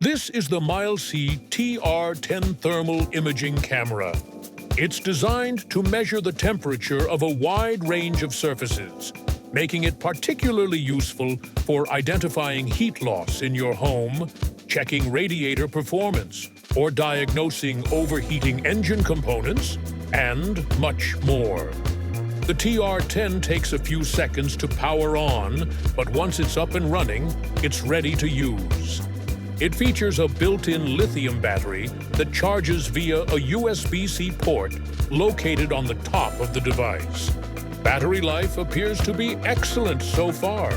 This is the Mileseey TR10 thermal imaging camera. It's designed to measure the temperature of a wide range of surfaces, making it particularly useful for identifying heat loss in your home, checking radiator performance, or diagnosing overheating engine components, and much more. The TR10 takes a few seconds to power on, but once it's up and running, it's ready to use. It features a built-in lithium battery that charges via a USB-C port located on the top of the device. Battery life appears to be excellent so far.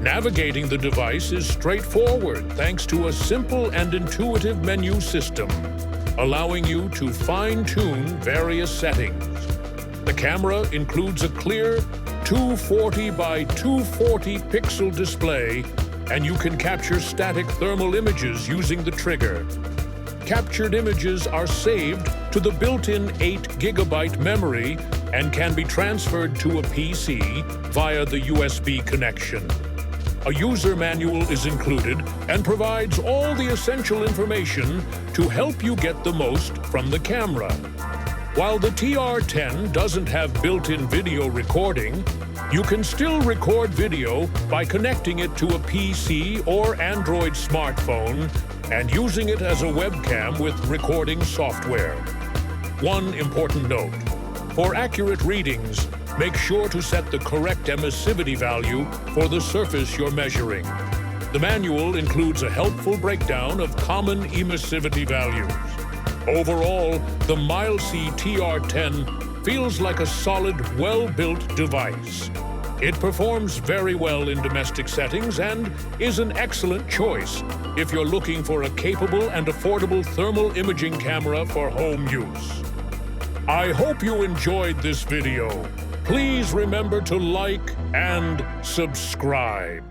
Navigating the device is straightforward thanks to a simple and intuitive menu system, allowing you to fine-tune various settings. The camera includes a clear 240 by 240 pixel display, and you can capture static thermal images using the trigger. Captured images are saved to the built-in 8 GB memory and can be transferred to a PC via the USB connection. A user manual is included and provides all the essential information to help you get the most from the camera. While the TR10 doesn't have built-in video recording, you can still record video by connecting it to a PC or Android smartphone and using it as a webcam with recording software. One important note: for accurate readings, make sure to set the correct emissivity value for the surface you're measuring. The manual includes a helpful breakdown of common emissivity values. Overall, the Mileseey TR10 feels like a solid, well-built device. It performs very well in domestic settings and is an excellent choice if you're looking for a capable and affordable thermal imaging camera for home use. I hope you enjoyed this video. Please remember to like and subscribe.